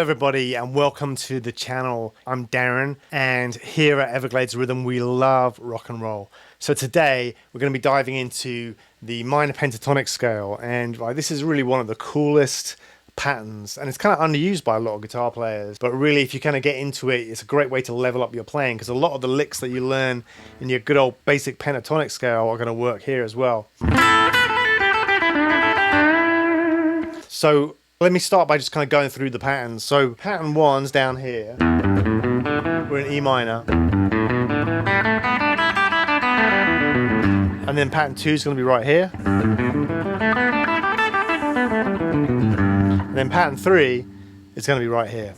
everybody, and welcome to the channel. I'm Darren, and here at Everglades Rhythm we love rock and roll. So today we're going to be diving into the minor pentatonic scale, and this is really one of the coolest patterns, and it's kind of underused by a lot of guitar players, but really if you kind of get into it, it's a great way to level up your playing, because a lot of the licks that you learn in your good old basic pentatonic scale are going to work here as well. So let me start by just kind of going through the patterns. So pattern 1's down here, we're in E minor, and then pattern 2 is going to be right here, and then pattern 3 is going to be right here.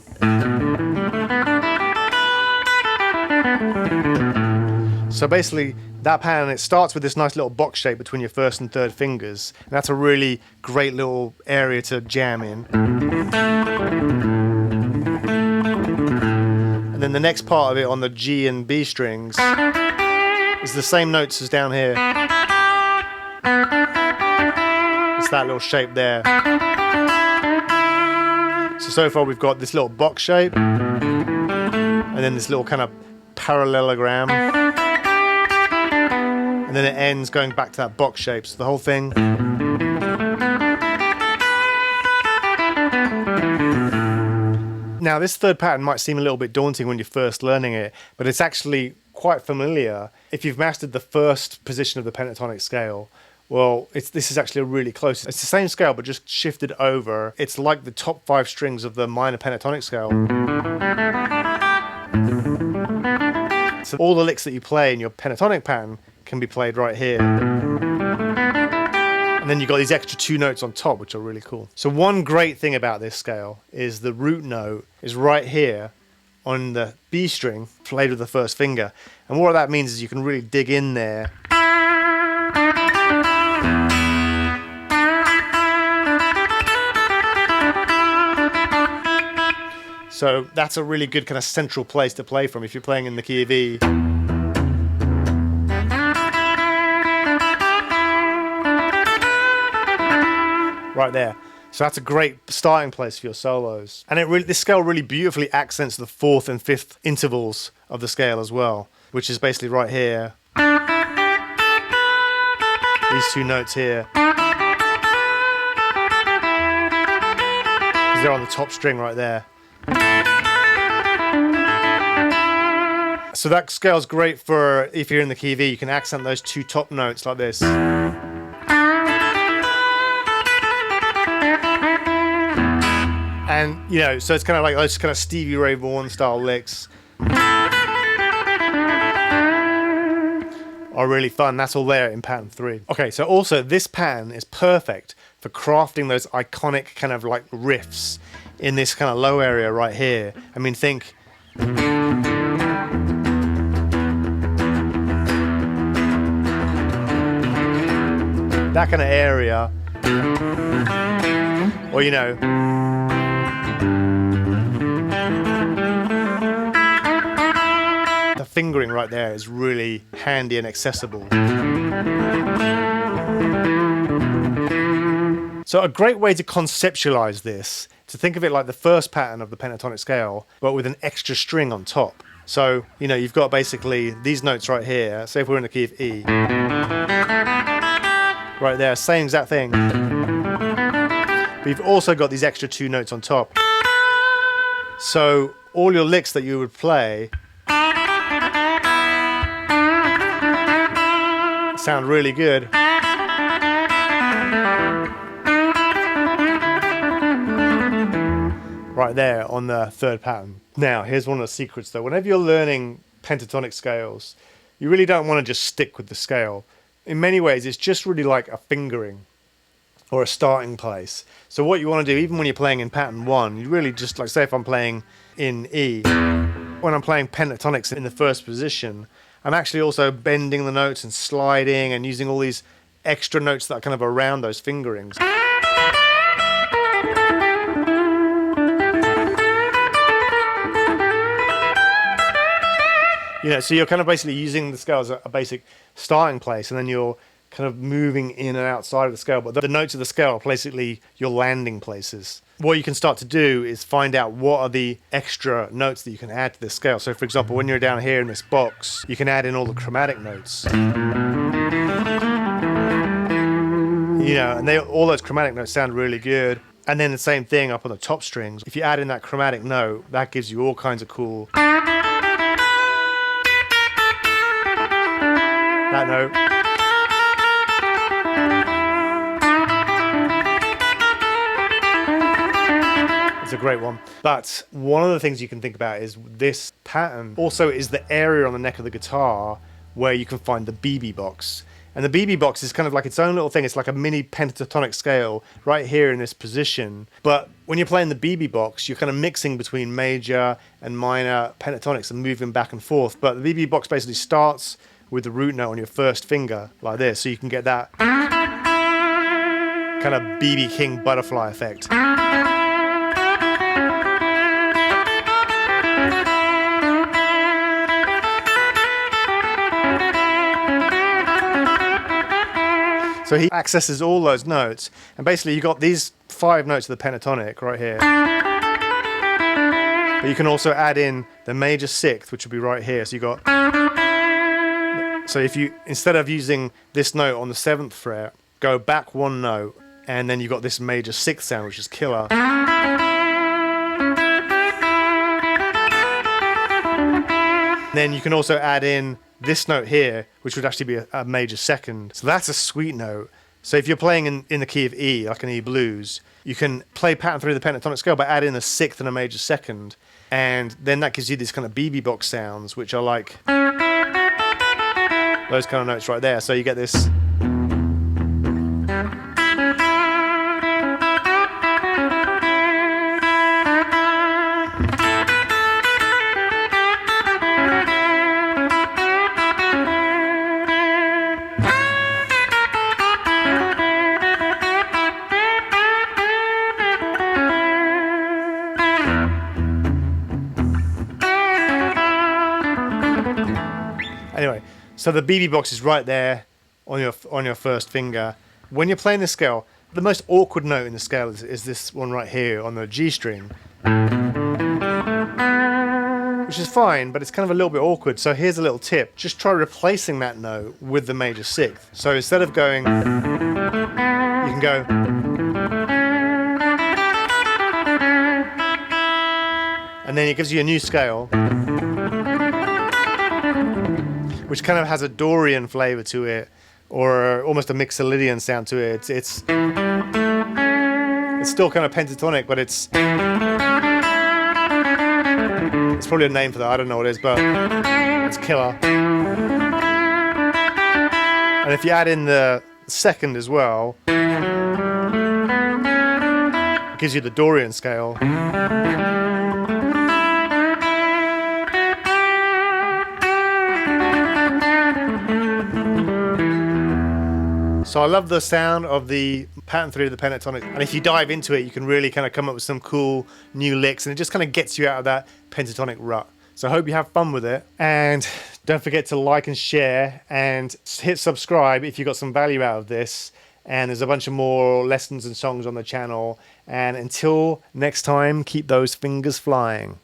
So basically that pattern, it starts with this nice little box shape between your first and third fingers, and that's a really great little area to jam in. And then the next part of it on the G and B strings is the same notes as down here. It's that little shape there. So far we've got this little box shape, and then this little kind of parallelogram, and then it ends going back to that box shape, so the whole thing. Now this third pattern might seem a little bit daunting when you're first learning it, but it's actually quite familiar. If you've mastered the first position of the pentatonic scale, well, this is actually really close. It's the same scale, but just shifted over. It's like the top 5 strings of the minor pentatonic scale. So all the licks that you play in your pentatonic pattern can be played right here. And then you've got these extra 2 notes on top, which are really cool. So one great thing about this scale is the root note is right here on the B string, played with the first finger. And what that means is you can really dig in there. So that's a really good kind of central place to play from if you're playing in the key of E. Right there. So that's a great starting place for your solos. And this scale really beautifully accents the 4th and 5th intervals of the scale as well, which is basically right here. These 2 notes here. Because they're on the top string right there. So that scale's great for if you're in the key of E, you can accent those 2 top notes like this. And, you know, so it's kind of like those kind of Stevie Ray Vaughan style licks are really fun. That's all there in pattern 3. Okay, so also this pattern is perfect for crafting those iconic kind of like riffs in this kind of low area right here. I mean, think that kind of area, or you know, the fingering right there is really handy and accessible. So a great way to conceptualize this, to think of it like the first pattern of the pentatonic scale, but with an extra string on top. So, you know, you've got basically these notes right here. Say if we're in the key of E. Right there, same exact thing. But you've also got these extra 2 notes on top. So all your licks that you would play sound really good. Right there on the 3rd pattern. Now, here's one of the secrets though. Whenever you're learning pentatonic scales, you really don't want to just stick with the scale. In many ways, it's just really like a fingering or a starting place. So what you want to do, even when you're playing in pattern 1, you really just, like say if I'm playing in E, when I'm playing pentatonics in the first position, I'm actually also bending the notes and sliding and using all these extra notes that are kind of around those fingerings. You know, so you're kind of basically using the scale as a basic starting place, and then you're kind of moving in and outside of the scale, but the notes of the scale are basically your landing places. What you can start to do is find out what are the extra notes that you can add to this scale. So for example, when you're down here in this box, you can add in all the chromatic notes. You know, and all those chromatic notes sound really good. And then the same thing up on the top strings. If you add in that chromatic note, that gives you all kinds of cool. That note. It's a great one. But one of the things you can think about is this pattern also is the area on the neck of the guitar where you can find the BB box. And the BB box is kind of like its own little thing. It's like a mini pentatonic scale right here in this position. But when you're playing the BB box, you're kind of mixing between major and minor pentatonics and moving back and forth. But the BB box basically starts with the root note on your first finger like this. So you can get that kind of BB King butterfly effect. So he accesses all those notes, and basically you got these 5 notes of the pentatonic right here. But you can also add in the major 6th, which would be right here. So you got. So if you, instead of using this note on the 7th fret, go back 1 note, and then you got this major 6th sound, which is killer. Then you can also add in this note here, which would actually be a major 2nd. So that's a sweet note. So if you're playing in the key of E, like an E blues, you can play pattern through the pentatonic scale by adding a 6th and a major 2nd. And then that gives you these kind of BB box sounds, which are like those kind of notes right there. So you get this. Anyway, so the BB box is right there on your first finger. When you're playing this scale, the most awkward note in the scale is this one right here on the G string, which is fine, but it's kind of a little bit awkward. So here's a little tip: just try replacing that note with the major 6th. So instead of going, you can go. And then it gives you a new scale, which kind of has a Dorian flavor to it, or almost a Mixolydian sound to it. It's still kind of pentatonic, but it's probably a name for that. I don't know what it is, but it's killer. And if you add in the 2nd as well, it gives you the Dorian scale. So I love the sound of the pattern through the pentatonic, and if you dive into it, you can really kind of come up with some cool new licks, and it just kind of gets you out of that pentatonic rut. So I hope you have fun with it, and don't forget to like and share, and hit subscribe if you got some value out of this. And there's a bunch of more lessons and songs on the channel, and until next time, keep those fingers flying.